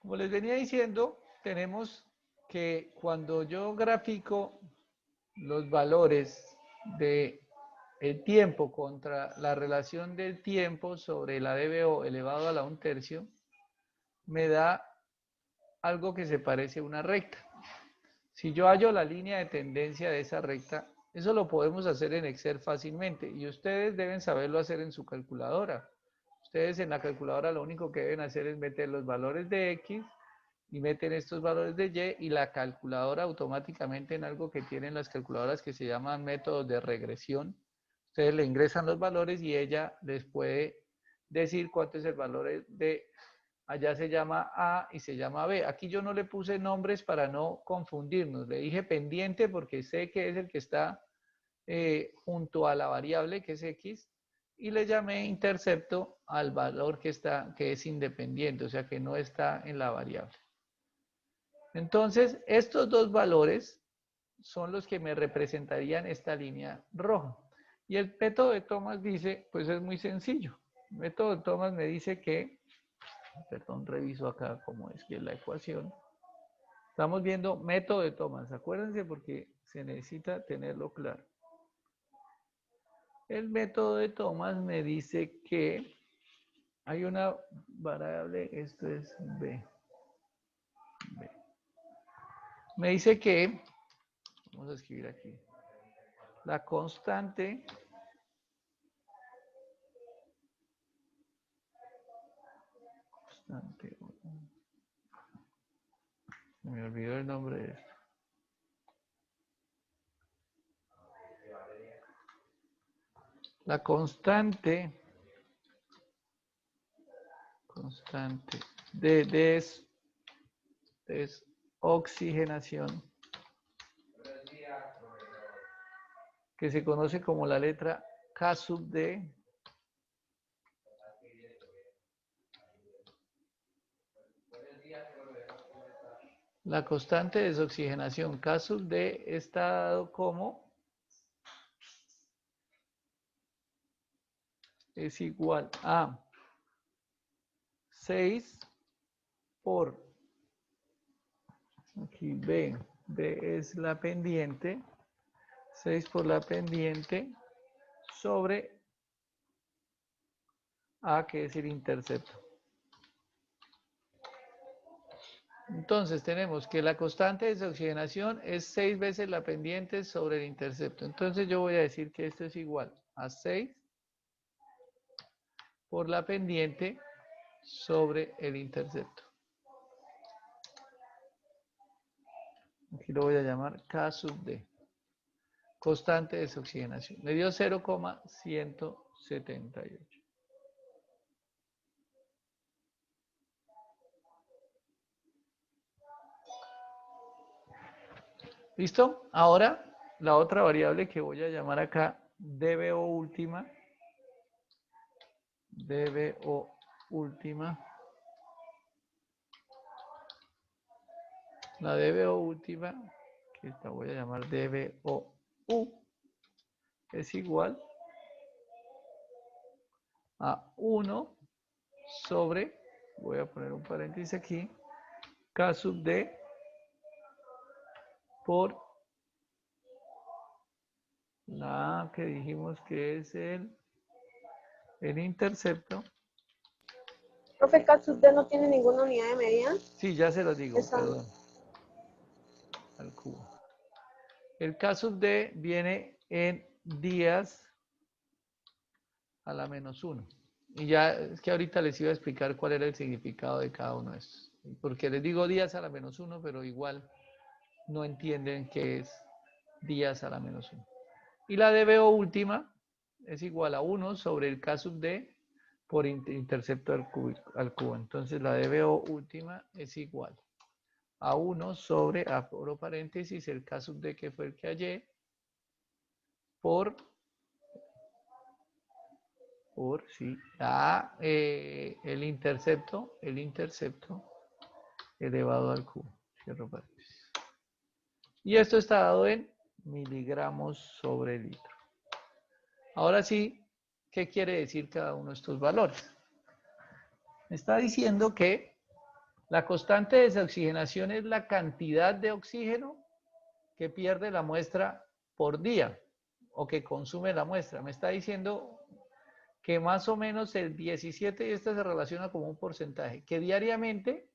Como les venía diciendo, tenemos que cuando yo grafico los valores de el tiempo contra la relación del tiempo sobre la DBO elevado a la 1/3, me da algo que se parece a una recta. Si yo hallo la línea de tendencia de esa recta, eso lo podemos hacer en Excel fácilmente y ustedes deben saberlo hacer en su calculadora. Ustedes en la calculadora lo único que deben hacer es meter los valores de X y meten estos valores de Y y la calculadora automáticamente en algo que tienen las calculadoras que se llaman métodos de regresión. Ustedes le ingresan los valores y ella les puede decir cuánto es el valor de, allá se llama A y se llama B. Aquí yo no le puse nombres para no confundirnos. Le dije pendiente porque sé que es el que está junto a la variable que es X y le llamé intercepto al valor que es independiente, o sea que no está en la variable. Entonces, estos dos valores son los que me representarían esta línea roja. Y el método de Thomas dice, pues es muy sencillo. El método de Thomas me dice que, perdón, reviso acá cómo es que es la ecuación. Estamos viendo método de Thomas, acuérdense porque se necesita tenerlo claro. El método de Thomas me dice que hay una variable, esto es B. Me dice que, vamos a escribir aquí, la constante se me olvidó el nombre de esto. La constante de desoxigenación, que se conoce como la letra K sub D, la constante de desoxigenación K sub D está dado como es igual a 6 por, aquí B es la pendiente, 6 por la pendiente sobre A, que es el intercepto. Entonces tenemos que la constante de desoxigenación es 6 veces la pendiente sobre el intercepto. Entonces yo voy a decir que esto es igual a 6 por la pendiente sobre el intercepto. Aquí lo voy a llamar K sub D. Constante de desoxigenación. Me dio 0,178. ¿Listo? Ahora, la otra variable que voy a llamar acá, DBO última. DBO última. La DBO última, que esta voy a llamar DBO U, es igual a 1 sobre, voy a poner un paréntesis aquí, K sub D por la A que dijimos que es el intercepto. Profe, K sub D no tiene ninguna unidad de medida. Sí, ya se lo digo, Esa. perdón. Al cubo. El K sub D viene en días a la menos 1. Y ya es que ahorita les iba a explicar cuál era el significado de cada uno de estos. Porque les digo días a la menos 1, pero igual no entienden qué es días a la menos 1. Y la DBO última es igual a 1 sobre el K sub D por intercepto al cubo. Entonces la DBO última es igual a 1 sobre, abro paréntesis, el K sub D que fue el que hallé, por sí, el intercepto elevado al cubo. Cierro paréntesis. Y esto está dado en miligramos sobre litro. Ahora sí, ¿qué quiere decir cada uno de estos valores? Me está diciendo que La constante de desoxigenación es la cantidad de oxígeno que pierde la muestra por día o que consume la muestra. Me está diciendo que más o menos el 17, y esta se relaciona como un porcentaje, que diariamente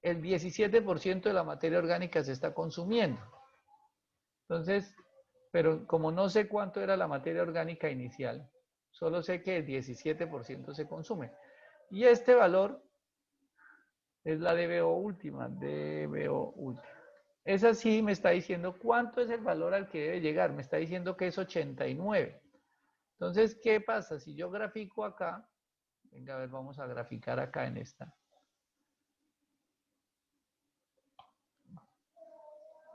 el 17% de la materia orgánica se está consumiendo. Entonces, pero como no sé cuánto era la materia orgánica inicial, solo sé que el 17% se consume. Y este valor es la DBO última, DBO última. Esa sí me está diciendo cuánto es el valor al que debe llegar. Me está diciendo que es 89. Entonces, ¿qué pasa? Si yo grafico acá, venga, a ver, vamos a graficar acá en esta.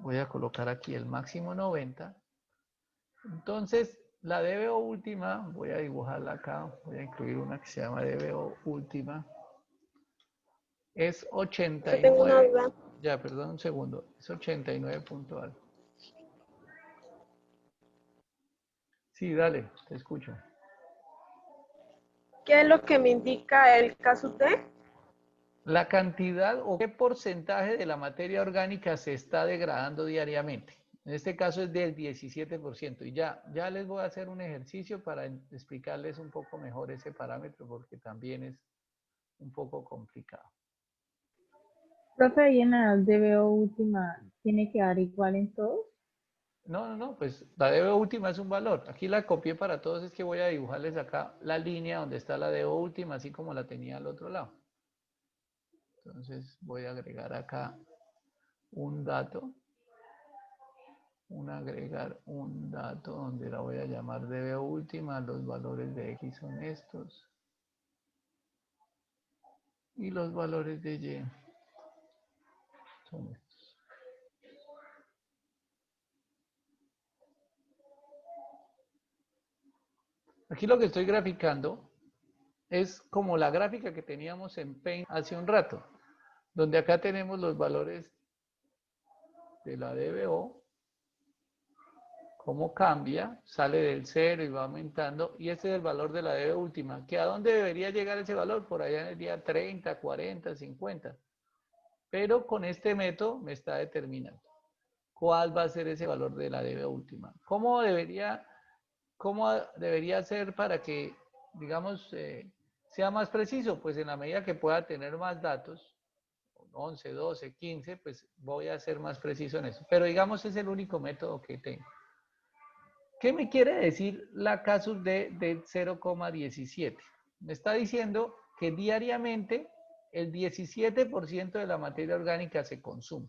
Voy a colocar aquí el máximo 90. Entonces, la DBO última, voy a dibujarla acá, voy a incluir una que se llama DBO última, es Yo tengo una 89, duda. ya, perdón un segundo, es 89 puntual. Sí, dale, te escucho. ¿Qué es lo que me indica el caso T? La cantidad o qué porcentaje de la materia orgánica se está degradando diariamente. En este caso es del 17%. Y ya les voy a hacer un ejercicio para explicarles un poco mejor ese parámetro porque también es un poco complicado. Profe, ¿y en la DBO última tiene que dar igual en todos? No, pues la DBO última es un valor. Aquí la copié para todos, es que voy a dibujarles acá la línea donde está la DBO última, así como la tenía al otro lado. Entonces voy a agregar acá un dato. Agregar un dato donde la voy a llamar DBO última. Los valores de X son estos. Y los valores de Y son estos. Aquí lo que estoy graficando es como la gráfica que teníamos en Paint hace un rato, donde acá tenemos los valores de la DBO, cómo cambia, sale del 0 y va aumentando, y este es el valor de la DBO última, que a dónde debería llegar ese valor, por allá en el día 30, 40, 50, pero con este método me está determinando cuál va a ser ese valor de la DBO última. ¿Cómo debería ser para que, digamos, sea más preciso? Pues en la medida que pueda tener más datos, 11, 12, 15, pues voy a ser más preciso en eso. Pero digamos, es el único método que tengo. ¿Qué me quiere decir la casus de 0,17? Me está diciendo que diariamente el 17% de la materia orgánica se consume,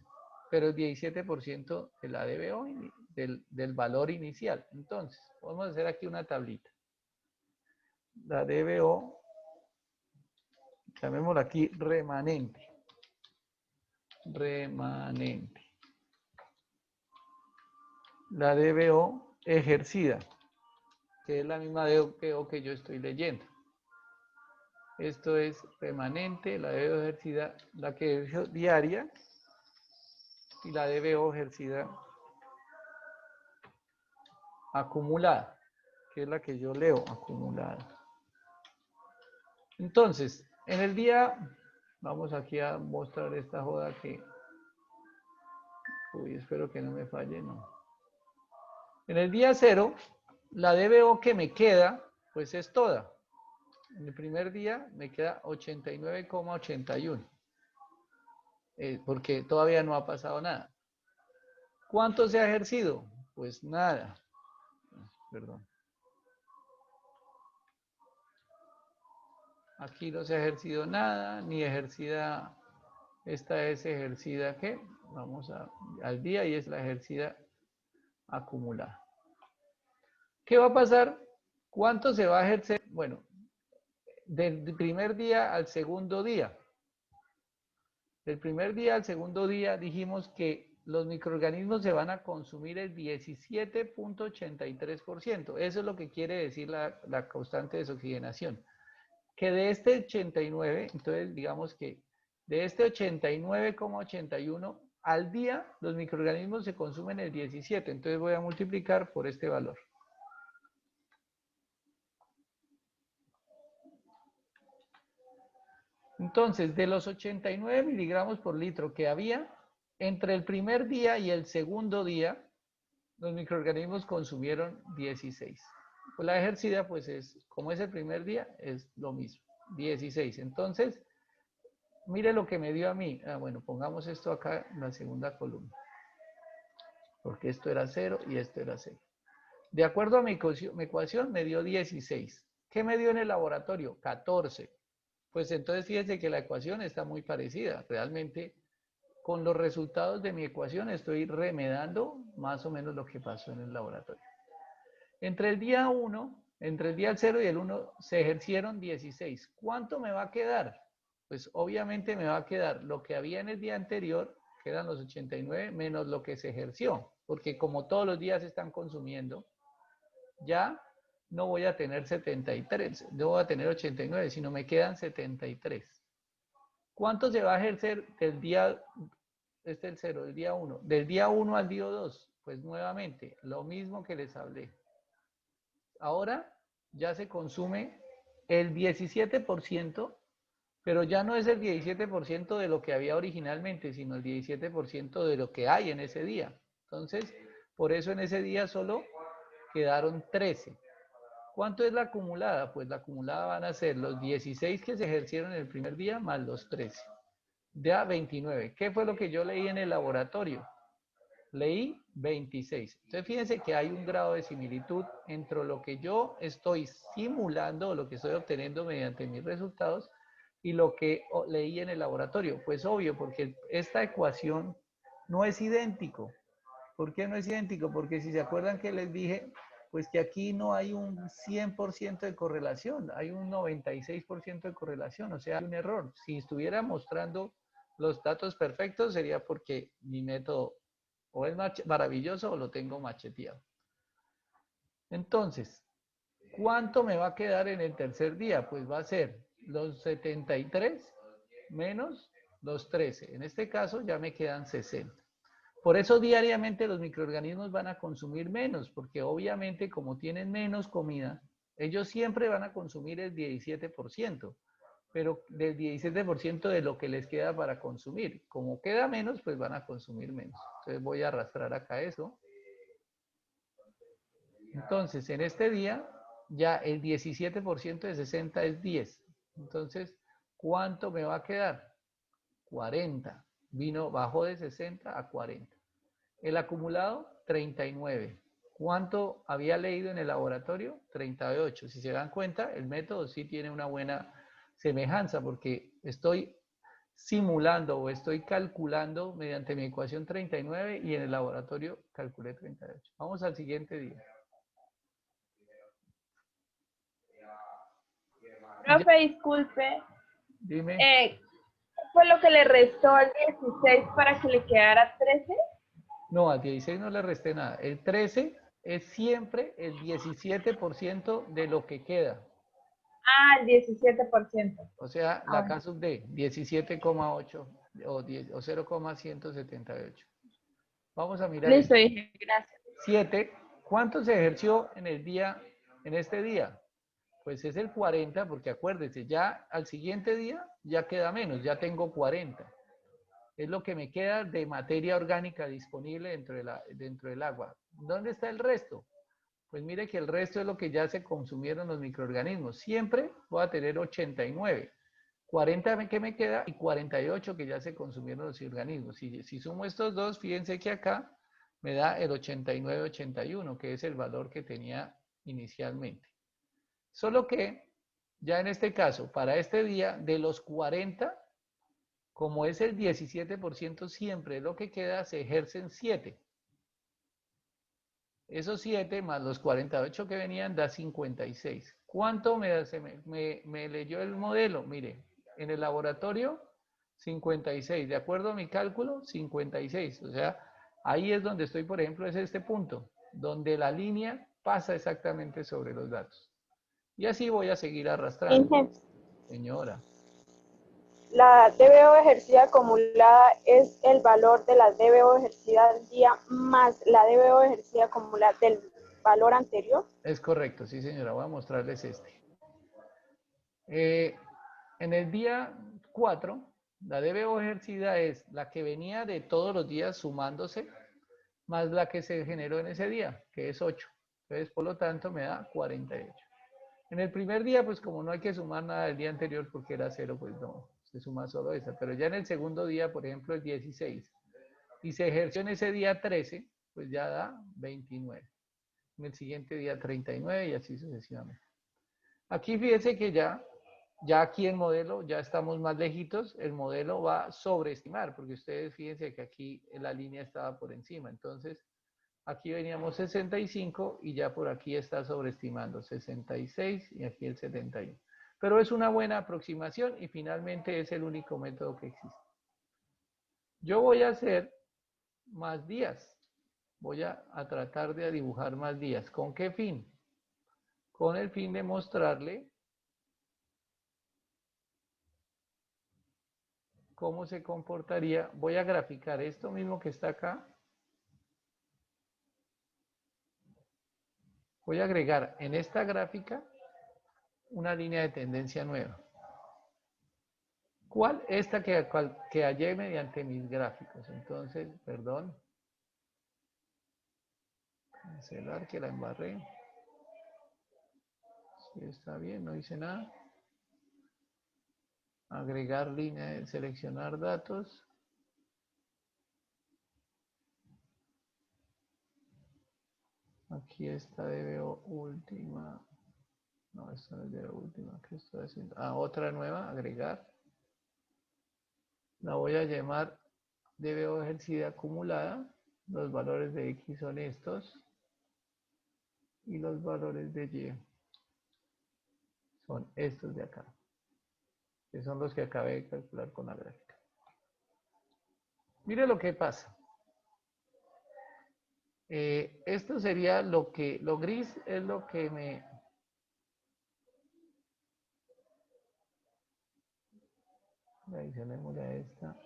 pero el 17% de la DBO del valor inicial. Entonces, vamos a hacer aquí una tablita. La DBO, llamémosla aquí remanente. Remanente. La DBO ejercida, que es la misma DBO que yo estoy leyendo. Esto es remanente, la DBO ejercida, la que es diaria, y la DBO ejercida acumulada, que es la que yo leo, acumulada. Entonces, en el día, vamos aquí a mostrar esta joda que, uy, espero que no me falle, no. En el día 0, la DBO que me queda, pues es toda. En el primer día me queda 89,81. Porque todavía no ha pasado nada. ¿Cuánto se ha ejercido? Pues nada. Perdón. Aquí no se ha ejercido nada, ni ejercida. Esta es ejercida, ¿qué? Vamos al día y es la ejercida acumulada. ¿Qué va a pasar? ¿Cuánto se va a ejercer? Bueno, del primer día al segundo día. Del primer día al segundo día dijimos que los microorganismos se van a consumir el 17,83%. Eso es lo que quiere decir la constante de desoxigenación. Que de este 89, entonces digamos que de este 89,81 al día, los microorganismos se consumen el 17. Entonces voy a multiplicar por este valor. Entonces, de los 89 miligramos por litro que había, entre el primer día y el segundo día, los microorganismos consumieron 16. Pues la ejercida, pues es, como es el primer día, es lo mismo, 16. Entonces, mire lo que me dio a mí. Bueno, pongamos esto acá en la segunda columna, porque esto era 0 y esto era 0. De acuerdo a mi ecuación, me dio 16. ¿Qué me dio en el laboratorio? 14. Pues entonces fíjense que la ecuación está muy parecida. Realmente, con los resultados de mi ecuación estoy remedando más o menos lo que pasó en el laboratorio. Entre el día 1, entre el día 0 y el 1 se ejercieron 16. ¿Cuánto me va a quedar? Pues obviamente me va a quedar lo que había en el día anterior, que eran los 89, menos lo que se ejerció. Porque como todos los días se están consumiendo, ya no voy a tener 73, no voy a tener 89, sino me quedan 73. ¿Cuánto se va a ejercer del día, este es el 0, del día 1? Del día 1 al día 2, pues nuevamente, lo mismo que les hablé. Ahora ya se consume el 17%, pero ya no es el 17% de lo que había originalmente, sino el 17% de lo que hay en ese día. Entonces, por eso en ese día solo quedaron 13. ¿Cuánto es la acumulada? Pues la acumulada van a ser los 16 que se ejercieron el primer día más los 13. Ya 29. ¿Qué fue lo que yo leí en el laboratorio? Leí 26. Entonces fíjense que hay un grado de similitud entre lo que yo estoy simulando o lo que estoy obteniendo mediante mis resultados y lo que leí en el laboratorio. Pues obvio, porque esta ecuación no es idéntico. ¿Por qué no es idéntico? Porque si se acuerdan que les dije, pues que aquí no hay un 100% de correlación, hay un 96% de correlación, o sea, hay un error. Si estuviera mostrando los datos perfectos sería porque mi método o es maravilloso o lo tengo macheteado. Entonces, ¿cuánto me va a quedar en el tercer día? Pues va a ser los 73 menos los 13. En este caso ya me quedan 60. Por eso diariamente los microorganismos van a consumir menos, porque obviamente como tienen menos comida, ellos siempre van a consumir el 17%, pero del 17% de lo que les queda para consumir. Como queda menos, pues van a consumir menos. Entonces voy a arrastrar acá eso. Entonces, en este día, ya el 17% de 60 es 10. Entonces, ¿cuánto me va a quedar? 40. Bajó de 60 a 40. El acumulado, 39. ¿Cuánto había leído en el laboratorio? 38. Si se dan cuenta, el método sí tiene una buena semejanza porque estoy simulando o estoy calculando mediante mi ecuación 39 y en el laboratorio calculé 38. Vamos al siguiente día. Profe, disculpe. Dime. ¿Qué fue lo que le restó al 16 para que le quedara 13? No, al 16 no le resté nada. El 13 es siempre el 17% de lo que queda. Ah, el 17%. O sea, la K sub D, 17,8 o 0,178. Vamos a mirar Listo, esto. dije, gracias. 7. ¿Cuánto se ejerció en el día, en este día? Pues es el 40, porque acuérdese, ya al siguiente día ya queda menos, ya tengo 40. Es lo que me queda de materia orgánica disponible dentro del agua. ¿Dónde está el resto? Pues mire que el resto es lo que ya se consumieron los microorganismos. Siempre voy a tener 89. 40 que me queda y 48 que ya se consumieron los organismos. Si sumo estos dos, fíjense que acá me da el 89-81, que es el valor que tenía inicialmente. Solo que ya en este caso, para este día, de los 40, como es el 17% siempre lo que queda, se ejercen 7. Esos 7 más los 48 que venían da 56. ¿Cuánto me leyó el modelo? Mire, en el laboratorio 56. De acuerdo a mi cálculo, 56. O sea, ahí es donde estoy, por ejemplo, es este punto, donde la línea pasa exactamente sobre los datos. Y así voy a seguir arrastrando. Inge, Señora. la DBO ejercida acumulada es el valor de la DBO ejercida al día más la DBO ejercida acumulada del valor anterior. Es correcto, sí señora, voy a mostrarles este. en el día 4, la DBO ejercida es la que venía de todos los días sumándose, más la que se generó en ese día, que es 8. Entonces, por lo tanto, me da 48. En el primer día, pues como no hay que sumar nada del día anterior porque era 0, pues no, se suma solo esa. Pero ya en el segundo día, por ejemplo, el 16, y se ejerció en ese día 13, pues ya da 29. En el siguiente día 39 y así sucesivamente. Aquí fíjense que ya aquí el modelo, ya estamos más lejitos, el modelo va a sobreestimar, porque ustedes fíjense que aquí la línea estaba por encima. Entonces, aquí veníamos 65 y ya por aquí está sobreestimando 66 y aquí el 71. Pero es una buena aproximación y finalmente es el único método que existe. Yo voy a hacer más días. Voy a tratar de dibujar más días. ¿Con qué fin? Con el fin de mostrarle cómo se comportaría. Voy a graficar esto mismo que está acá. Voy a agregar en esta gráfica una línea de tendencia nueva. ¿Cuál? Esta que hallé mediante mis gráficos. Entonces, perdón. Cancelar que la embarré. Sí, está bien, no hice nada. Agregar línea de seleccionar datos. Aquí está DBO última. No, esta no es DBO última. ¿Qué estoy haciendo? Ah, otra nueva, agregar. La voy a llamar DBO ejercida acumulada. Los valores de X son estos. Y los valores de Y son estos de acá. Que son los que acabé de calcular con la gráfica. Mire lo que pasa. Esto sería lo gris es lo que me... Adicionémosle a esta.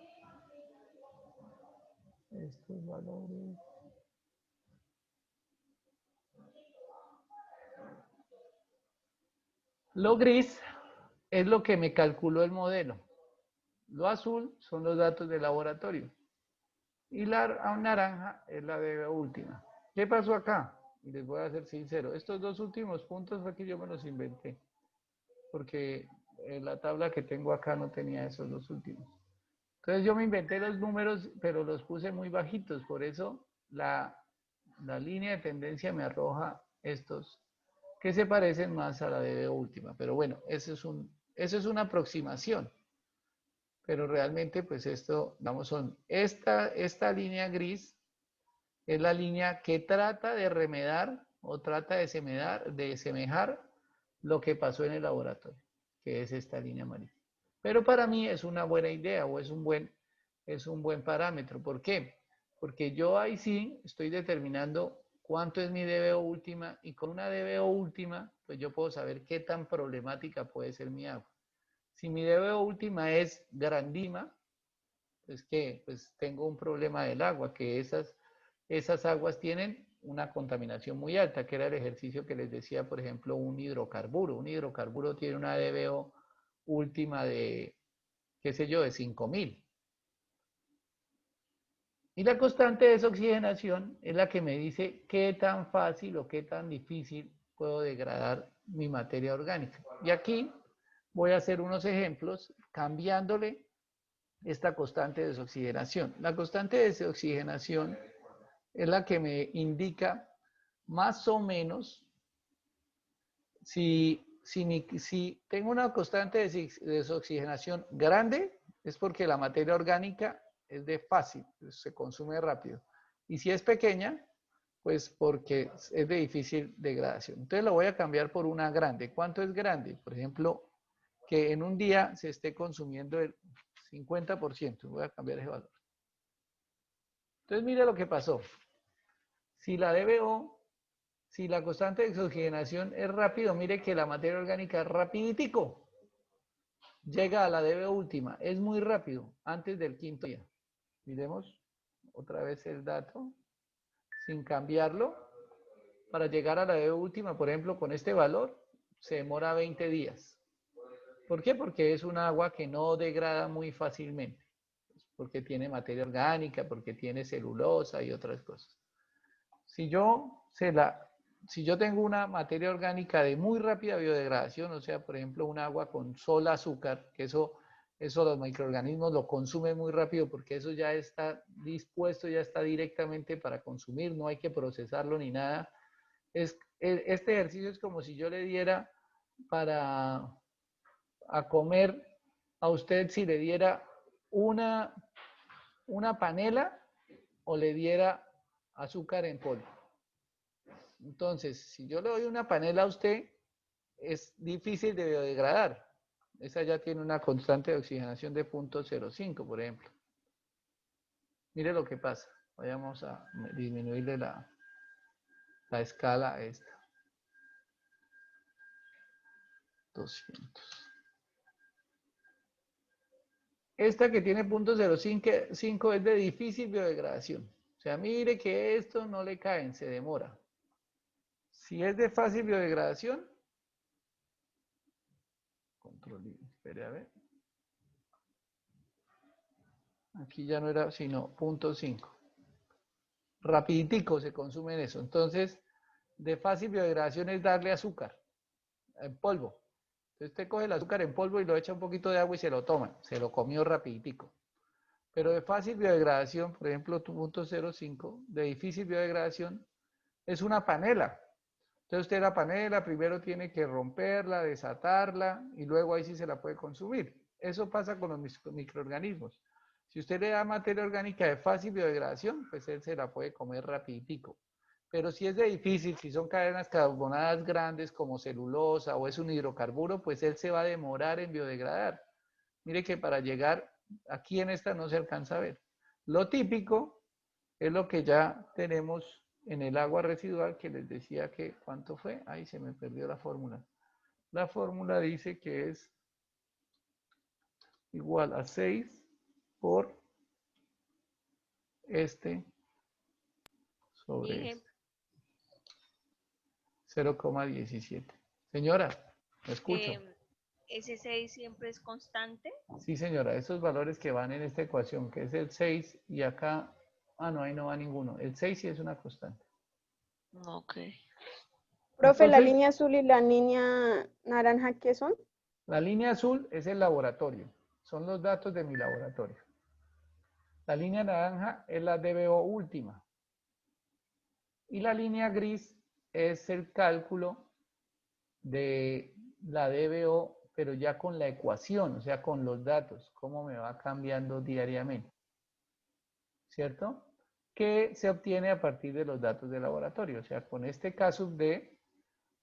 Estos valores. Lo gris es lo que me calculó el modelo. Lo azul son los datos de laboratorio. Y la naranja es la de última. ¿Qué pasó acá? Y les voy a ser sincero. Estos dos últimos puntos fue que yo me los inventé. Porque la tabla que tengo acá no tenía esos dos últimos. Entonces yo me inventé los números, pero los puse muy bajitos. Por eso la línea de tendencia me arroja estos que se parecen más a la de última. Pero bueno, eso es una aproximación. Pero realmente, pues esto, vamos, esta línea gris es la línea que trata de remedar o trata de semejar lo que pasó en el laboratorio, que es esta línea amarilla. Pero para mí es una buena idea o es un buen parámetro. ¿Por qué? Porque yo ahí sí estoy determinando cuánto es mi DBO última y con una DBO última, pues yo puedo saber qué tan problemática puede ser mi agua. Si mi DBO última es grandísima, pues que pues tengo un problema del agua, que esas aguas tienen una contaminación muy alta, que era el ejercicio que les decía, por ejemplo, un hidrocarburo. Un hidrocarburo tiene una DBO última de, qué sé yo, de 5000. Y la constante de desoxigenación es la que me dice qué tan fácil o qué tan difícil puedo degradar mi materia orgánica. Y aquí voy a hacer unos ejemplos cambiándole esta constante de desoxigenación. La constante de desoxigenación es la que me indica más o menos si tengo una constante de desoxigenación grande, es porque la materia orgánica es de fácil, se consume rápido. Y si es pequeña, pues porque es de difícil degradación. Entonces lo voy a cambiar por una grande. ¿Cuánto es grande? Por ejemplo, que en un día se esté consumiendo el 50%. Voy a cambiar ese valor. Entonces mire lo que pasó. Si la DBO, si la constante de oxigenación es rápido, mire que la materia orgánica es rapiditico. Llega a la DBO última. Es muy rápido, antes del quinto día. Miremos otra vez el dato, sin cambiarlo. Para llegar a la DBO última, por ejemplo, con este valor, se demora 20 días. ¿Por qué? Porque es un agua que no degrada muy fácilmente, porque tiene materia orgánica, porque tiene celulosa y otras cosas. Si yo tengo una materia orgánica de muy rápida biodegradación, o sea, por ejemplo, un agua con solo azúcar, que eso los microorganismos lo consumen muy rápido porque eso ya está dispuesto, ya está directamente para consumir, no hay que procesarlo ni nada. Este ejercicio es como si yo le diera a comer a usted, si le diera una panela o le diera azúcar en polvo. Entonces, si yo le doy una panela a usted, es difícil de biodegradar. Esa ya tiene una constante de oxigenación de 0.05, por ejemplo. Mire lo que pasa. Vayamos a disminuirle la escala a esta. 200. Esta que tiene 0.05 es de difícil biodegradación. O sea, mire que esto no le caen, se demora. Si es de fácil biodegradación, espere a ver. Aquí ya no era sino 0.5. Rapiditico se consume en eso. Entonces, de fácil biodegradación es darle azúcar en polvo. Entonces usted coge el azúcar en polvo y lo echa un poquito de agua y se lo toma. Se lo comió rapiditico. Pero de fácil biodegradación, por ejemplo, 0.05, de difícil biodegradación, es una panela. Entonces usted la panela primero tiene que romperla, desatarla y luego ahí sí se la puede consumir. Eso pasa con los microorganismos. Si usted le da materia orgánica de fácil biodegradación, pues él se la puede comer rapiditico. Pero si es de difícil, si son cadenas carbonadas grandes como celulosa o es un hidrocarburo, pues él se va a demorar en biodegradar. Mire que para llegar aquí en esta no se alcanza a ver. Lo típico es lo que ya tenemos en el agua residual, que les decía que, ¿cuánto fue? Ahí se me perdió la fórmula. La fórmula dice que es igual a 6 por este sobre 0,17. Señora, ¿me escucho? ¿Ese 6 siempre es constante? Sí, señora, esos valores que van en esta ecuación, que es el 6 y acá, no, ahí no va ninguno. El 6 sí es una constante. Ok. Profe, Entonces, ¿la línea azul y la línea naranja qué son? la línea azul es el laboratorio, son los datos de mi laboratorio. La línea naranja es la DBO última. Y la línea gris es el cálculo de la DBO, pero ya con la ecuación, o sea, con los datos, cómo me va cambiando diariamente. ¿Cierto? Que se obtiene a partir de los datos de laboratorio, o sea, con este K sub D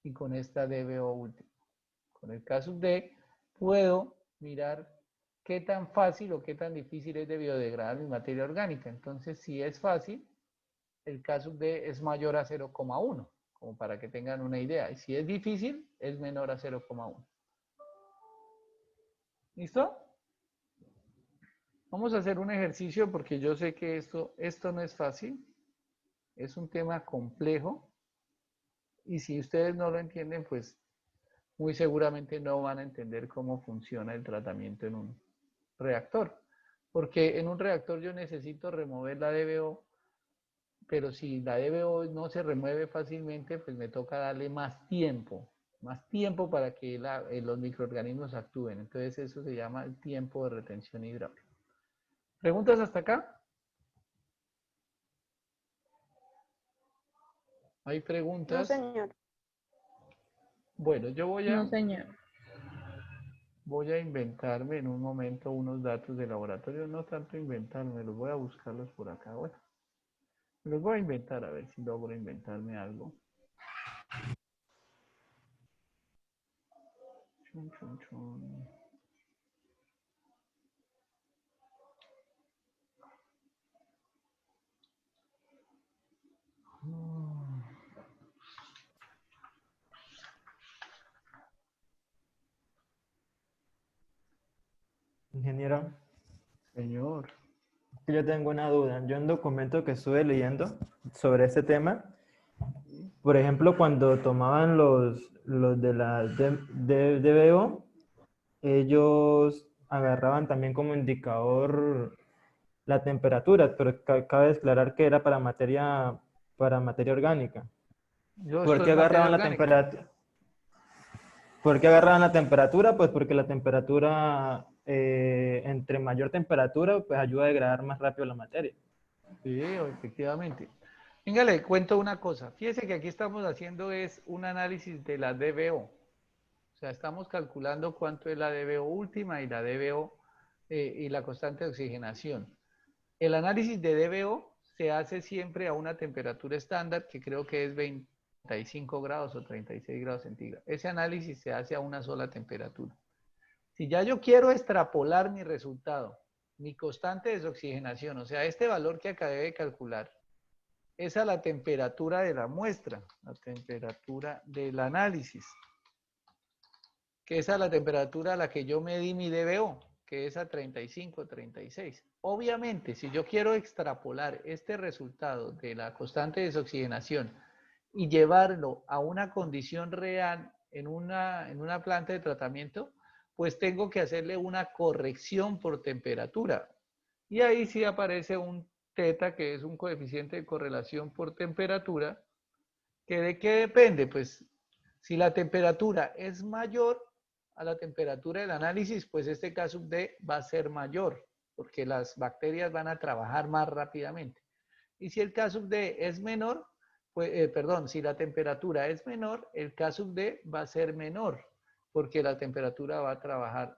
y con esta DBO última. Con el K sub D puedo mirar qué tan fácil o qué tan difícil es de biodegradar mi materia orgánica. Entonces, si es fácil, el K sub D es mayor a 0,1, como para que tengan una idea. Y si es difícil, es menor a 0,1. ¿Listo? Vamos a hacer un ejercicio porque yo sé que esto no es fácil. Es un tema complejo. Y si ustedes no lo entienden, pues muy seguramente no van a entender cómo funciona el tratamiento en un reactor. Porque en un reactor yo necesito remover la DBO, pero si la DBO no se remueve fácilmente, pues me toca darle más tiempo para que los microorganismos actúen. Entonces eso se llama el tiempo de retención hidráulica. ¿Preguntas hasta acá? ¿Hay preguntas? No, señor. Bueno, yo No, señor. voy a inventarme en un momento unos datos de laboratorio, no tanto inventarme, los voy a buscarlos por acá. Bueno, los voy a inventar a ver si logro inventarme algo. Chun, chun, chun. Ingeniero, Señor. yo tengo una duda. Yo en un documento que estuve leyendo sobre este tema, por ejemplo, cuando tomaban los de la DBO, ellos agarraban también como indicador la temperatura, pero cabe aclarar que era para materia orgánica. Yo ¿Por estoy qué en materia agarraban la orgánica. temperatura? ¿Por qué agarraban la temperatura? Pues porque la temperatura, entre mayor temperatura, pues ayuda a degradar más rápido la materia. Sí, efectivamente. Venga, le cuento una cosa. Fíjese que aquí estamos haciendo es un análisis de la DBO. O sea, estamos calculando cuánto es la DBO última y la DBO y la constante de oxigenación. El análisis de DBO se hace siempre a una temperatura estándar que creo que es 25 grados o 36 grados centígrados. Ese análisis se hace a una sola temperatura. Si ya yo quiero extrapolar mi resultado, mi constante de desoxigenación, o sea, este valor que acabé de calcular, es a la temperatura de la muestra, la temperatura del análisis, que es a la temperatura a la que yo medí mi DBO, que es a 35, 36. Obviamente, si yo quiero extrapolar este resultado de la constante de desoxigenación y llevarlo a una condición real en una planta de tratamiento, pues tengo que hacerle una corrección por temperatura. Y ahí sí aparece un teta, que es un coeficiente de correlación por temperatura, que de qué depende, pues si la temperatura es mayor a la temperatura del análisis, pues este K sub D va a ser mayor, porque las bacterias van a trabajar más rápidamente. Y si el K sub D es menor, pues, perdón, si la temperatura es menor, el K sub D va a ser menor, porque la temperatura va a trabajar,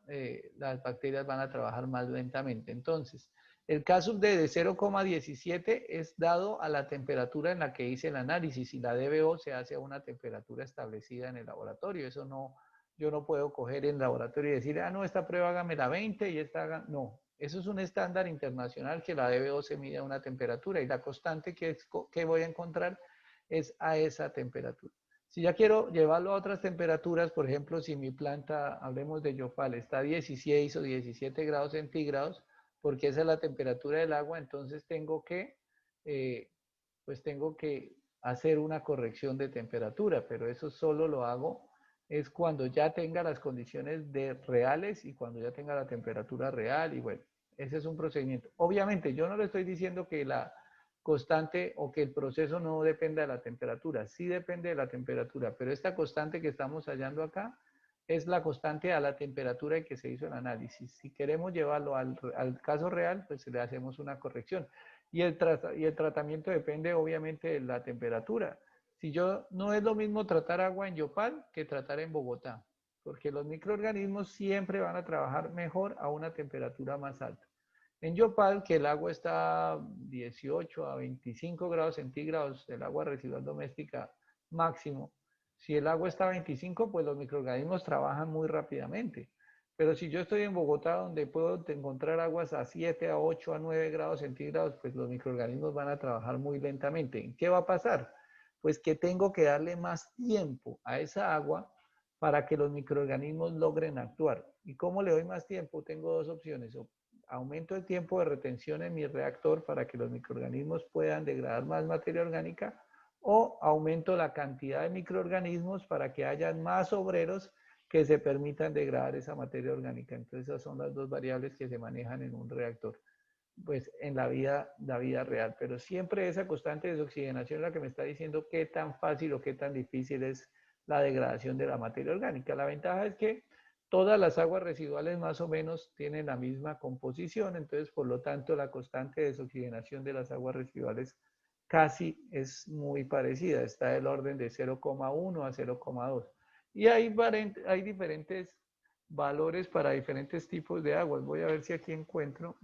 las bacterias van a trabajar más lentamente. Entonces, el K sub D de 0,17 es dado a la temperatura en la que hice el análisis y la DBO se hace a una temperatura establecida en el laboratorio. Eso no, yo no puedo coger en el laboratorio y decir, ah, no, esta prueba hágamela 20 y esta haga... No, eso es un estándar internacional que la DBO se mide a una temperatura y la constante que voy a encontrar es a esa temperatura. Si ya quiero llevarlo a otras temperaturas, por ejemplo, si mi planta, hablemos de Yopal, está a 16 o 17 grados centígrados, porque esa es la temperatura del agua, entonces tengo que hacer una corrección de temperatura, pero eso solo lo hago es cuando ya tenga las condiciones reales y cuando ya tenga la temperatura real y bueno, ese es un procedimiento. Obviamente yo no le estoy diciendo que la constante o que el proceso no dependa de la temperatura, sí depende de la temperatura, pero esta constante que estamos hallando acá es la constante a la temperatura en que se hizo el análisis. Si queremos llevarlo al caso real, pues le hacemos una corrección. Y el tratamiento depende obviamente de la temperatura. Si yo, no es lo mismo tratar agua en Yopal que tratar en Bogotá, porque los microorganismos siempre van a trabajar mejor a una temperatura más alta. En Yopal, que el agua está a 18 a 25 grados centígrados, el agua residual doméstica máximo, si el agua está a 25, pues los microorganismos trabajan muy rápidamente. Pero si yo estoy en Bogotá, donde puedo encontrar aguas a 7, a 8, a 9 grados centígrados, pues los microorganismos van a trabajar muy lentamente. ¿Qué va a pasar? Pues que tengo que darle más tiempo a esa agua para que los microorganismos logren actuar. ¿Y cómo le doy más tiempo? Tengo dos opciones. O aumento el tiempo de retención en mi reactor para que los microorganismos puedan degradar más materia orgánica o aumento la cantidad de microorganismos para que haya más obreros que se permitan degradar esa materia orgánica. Entonces esas son las dos variables que se manejan en un reactor, pues en la vida real. Pero siempre esa constante de desoxigenación es la que me está diciendo qué tan fácil o qué tan difícil es la degradación de la materia orgánica. La ventaja es que todas las aguas residuales más o menos tienen la misma composición, entonces por lo tanto la constante de desoxigenación de las aguas residuales casi es muy parecida, está del orden de 0,1 a 0,2. Y hay diferentes valores para diferentes tipos de aguas. Voy a ver si aquí encuentro,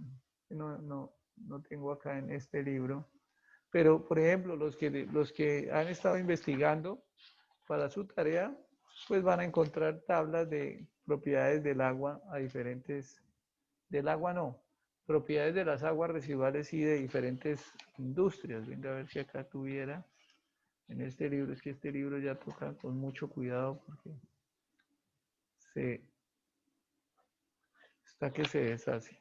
no tengo acá en este libro, pero por ejemplo, los que han estado investigando para su tarea, pues van a encontrar tablas de propiedades del agua del agua no, propiedades de las aguas residuales y de diferentes industrias. Venga a ver si acá tuviera en este libro, es que este libro ya toca con mucho cuidado porque está que se deshace.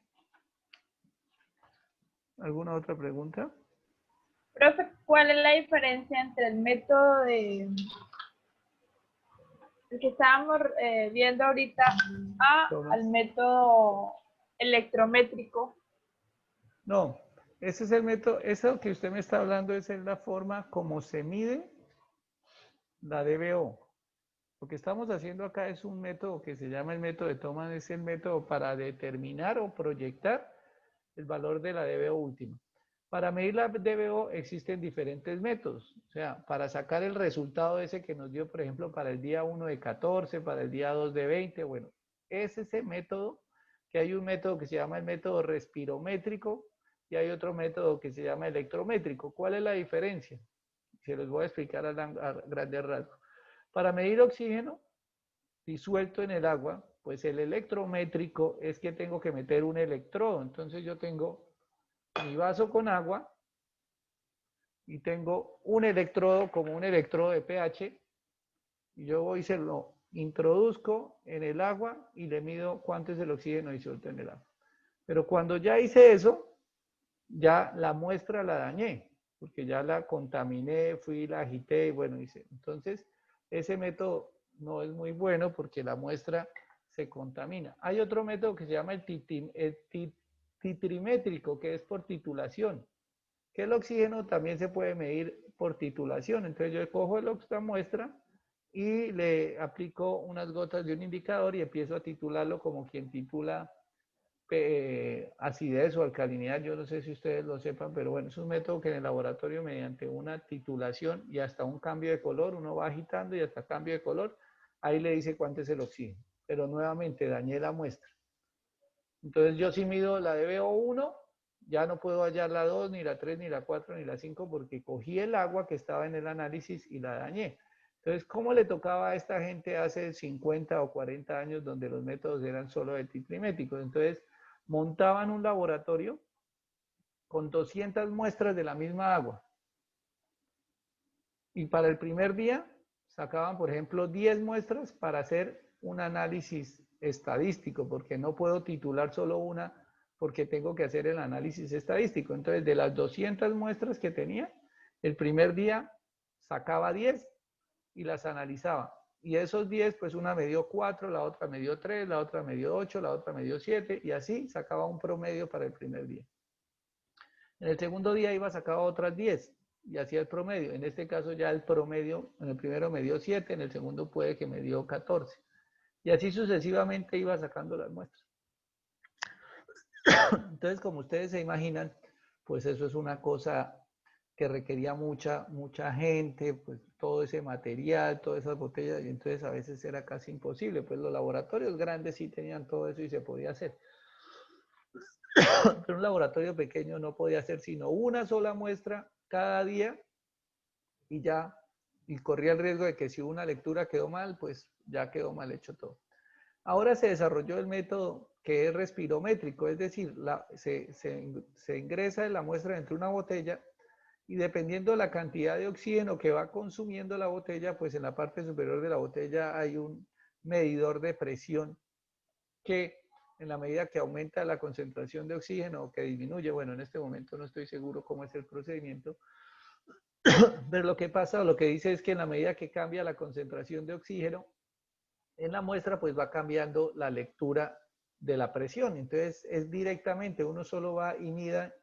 ¿Alguna otra pregunta? Profe, ¿cuál es la diferencia entre el método El que estábamos viendo ahorita, Toma. al método electrométrico. No, ese es el método, eso que usted me está hablando, esa es la forma como se mide la DBO. Lo que estamos haciendo acá es un método que se llama el método de Thomas, es el método para determinar o proyectar el valor de la DBO última. Para medir la DBO existen diferentes métodos, o sea, para sacar el resultado ese que nos dio, por ejemplo, para el día 1 de 14, para el día 2 de 20, bueno, es ese método, que hay un método que se llama el método respirométrico y hay otro método que se llama electrométrico. ¿Cuál es la diferencia? Se los voy a explicar a grandes rasgos. Para medir oxígeno disuelto en el agua, pues el electrométrico es que tengo que meter un electrodo. Entonces yo tengo mi vaso con agua y tengo un electrodo como un electrodo de pH y yo voy y se lo introduzco en el agua y le mido cuánto es el oxígeno disuelto en el agua. Pero cuando ya hice eso, ya la muestra la dañé, porque ya la contaminé, fui, la agité y bueno, hice. Entonces, ese método no es muy bueno porque la muestra se contamina. Hay otro método que se llama el titrimétrico, que es por titulación, que el oxígeno también se puede medir por titulación. Entonces yo cojo la muestra y le aplico unas gotas de un indicador y empiezo a titularlo como quien titula acidez o alcalinidad. Yo no sé si ustedes lo sepan, pero bueno, es un método que en el laboratorio mediante una titulación y hasta un cambio de color, uno va agitando y hasta cambio de color, ahí le dice cuánto es el oxígeno. Pero nuevamente dañé la muestra. Entonces yo si mido la DBO1, ya no puedo hallar la 2, ni la 3, ni la 4, ni la 5, porque cogí el agua que estaba en el análisis y la dañé. Entonces, ¿cómo le tocaba a esta gente hace 50 o 40 años donde los métodos eran solo de titrimétricos? Entonces, montaban un laboratorio con 200 muestras de la misma agua. Y para el primer día sacaban, por ejemplo, 10 muestras para hacer un análisis estadístico, porque no puedo titular solo una, porque tengo que hacer el análisis estadístico. Entonces, de las 200 muestras que tenía, el primer día sacaba 10 y las analizaba. Y esos 10, pues una me dio 4, la otra me dio 3, la otra me dio 8, la otra me dio 7, y así sacaba un promedio para el primer día. En el segundo día iba a sacar otras 10 y hacía el promedio. En este caso ya el promedio, en el primero me dio 7, en el segundo puede que me dio 14. Y así sucesivamente iba sacando las muestras. Entonces, como ustedes se imaginan, pues eso es una cosa que requería mucha gente, pues todo ese material, todas esas botellas, y entonces a veces era casi imposible. Pues los laboratorios grandes sí tenían todo eso y se podía hacer. Pero un laboratorio pequeño no podía hacer sino una sola muestra cada día y ya, y corría el riesgo de que si una lectura quedó mal, pues ya quedó mal hecho todo. Ahora se desarrolló el método que es respirométrico, es decir, se ingresa la muestra dentro de una botella y dependiendo de la cantidad de oxígeno que va consumiendo la botella, pues en la parte superior de la botella hay un medidor de presión que en la medida que aumenta la concentración de oxígeno o que disminuye, bueno, en este momento no estoy seguro cómo es el procedimiento, pero lo que pasa, lo que dice es que en la medida que cambia la concentración de oxígeno en la muestra, pues va cambiando la lectura de la presión. Entonces es directamente, uno solo va y mide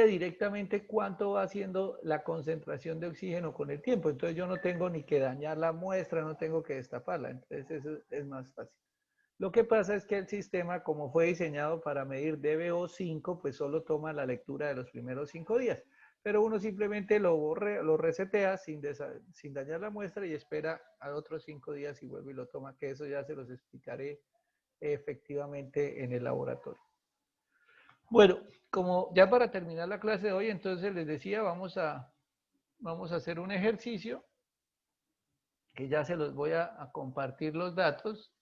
directamente cuánto va haciendo la concentración de oxígeno con el tiempo. Entonces yo no tengo ni que dañar la muestra, no tengo que destaparla. Entonces eso es más fácil. Lo que pasa es que el sistema, como fue diseñado para medir DBO5, pues solo toma la lectura de los primeros 5 días. Pero uno simplemente lo resetea sin dañar la muestra y espera a otros 5 días y vuelve y lo toma, que eso ya se los explicaré efectivamente en el laboratorio. Bueno, como ya para terminar la clase de hoy, entonces les decía, vamos a hacer un ejercicio que ya se los voy a compartir los datos,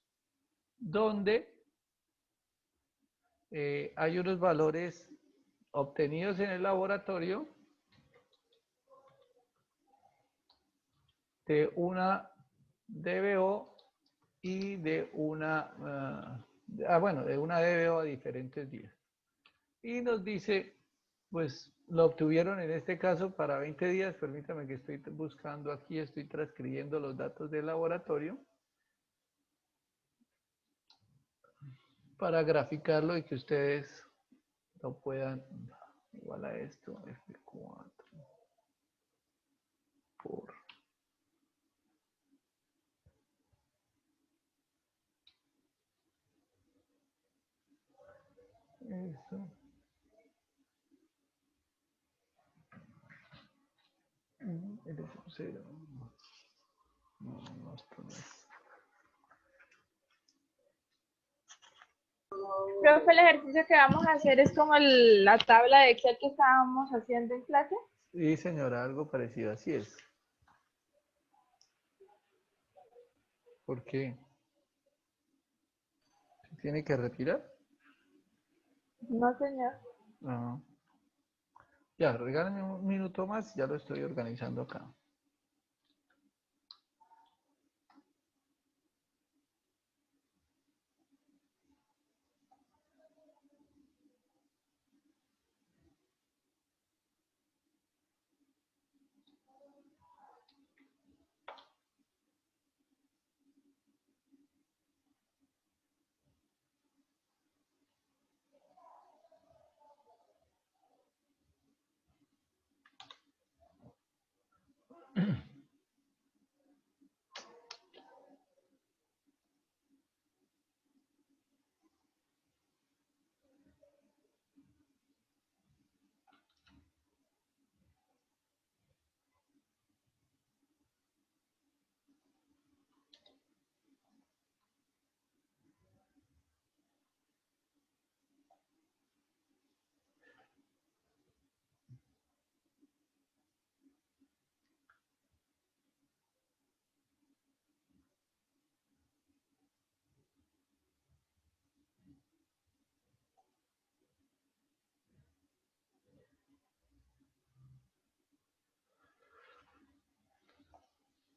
donde hay unos valores obtenidos en el laboratorio de una DBO y de una, de una DBO a diferentes días. Y nos dice, pues, lo obtuvieron en este caso para 20 días. Permítame que estoy buscando aquí, estoy transcribiendo los datos del laboratorio para graficarlo y que ustedes lo puedan, igual a esto, F4 por esto. L0. No, esto no es. Profe, el ejercicio que vamos a hacer es como la tabla de Excel que estábamos haciendo en clase. Sí, señora, algo parecido, así es. ¿Por qué? ¿Se tiene que retirar? No, señor. No. Ya, regálame un minuto más, ya lo estoy organizando acá.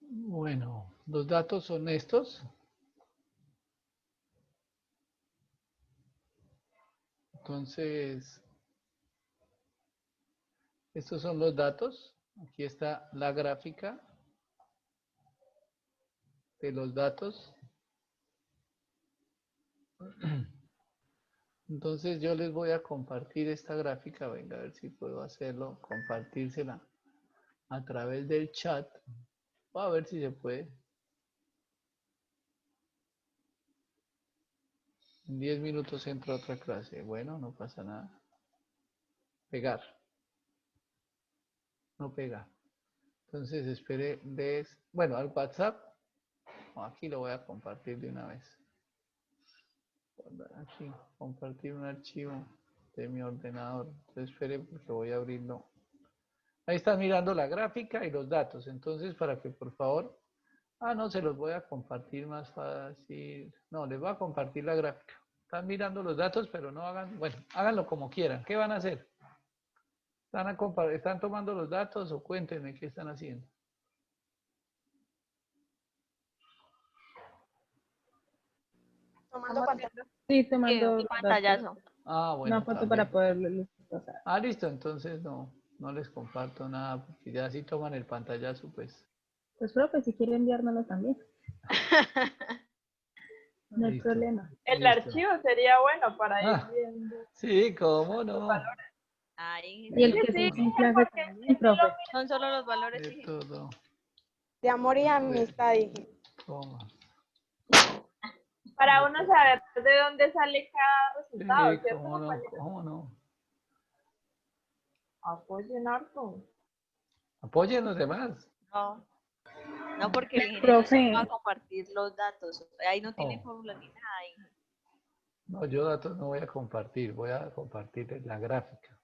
Bueno, los datos son estos. Entonces, estos son los datos. Aquí está la gráfica de los datos. Entonces yo les voy a compartir esta gráfica. Venga, a ver si puedo hacerlo, compartírsela a través del chat. Voy a ver si se puede. En 10 minutos entro a otra clase. Bueno, no pasa nada. Pegar. No pega. Entonces espere. Bueno, al WhatsApp. Aquí lo voy a compartir de una vez. Aquí, compartir un archivo de mi ordenador. Entonces espere porque voy a abrirlo. Ahí están mirando la gráfica y los datos. Entonces, para que por favor... no, se los voy a compartir más fácil. No, les voy a compartir la gráfica. Están mirando los datos, pero no hagan... Bueno, háganlo como quieran. ¿Qué van a hacer? ¿Están tomando los datos o cuéntenme qué están haciendo? Tomando pantalla. Sí, tomando Un los datos. pantallazo. Una Bueno, foto para también. poderlo pasar. Listo, entonces no les comparto nada, porque ya si toman el pantallazo, pues... Pues, profe, si quiere enviárnoslo también. No hay Listo, problema. El listo. archivo sería bueno para ir viendo. Sí, cómo no. Ay, Y el Sí, que se sí, hizo en clase porque también, profe. son solo los valores. De Sí. todo. de amor y amistad, dije. Toma. Para uno saber de dónde sale cada resultado, Sí, ¿cierto, cómo no, compañero? cómo no. Apoyen harto. Apoyen los demás. No, no porque el ingeniero sí Profe, va a compartir los datos. Ahí no tiene Oh. fórmula ni nada. No, yo datos no voy a compartir, voy a compartir la gráfica.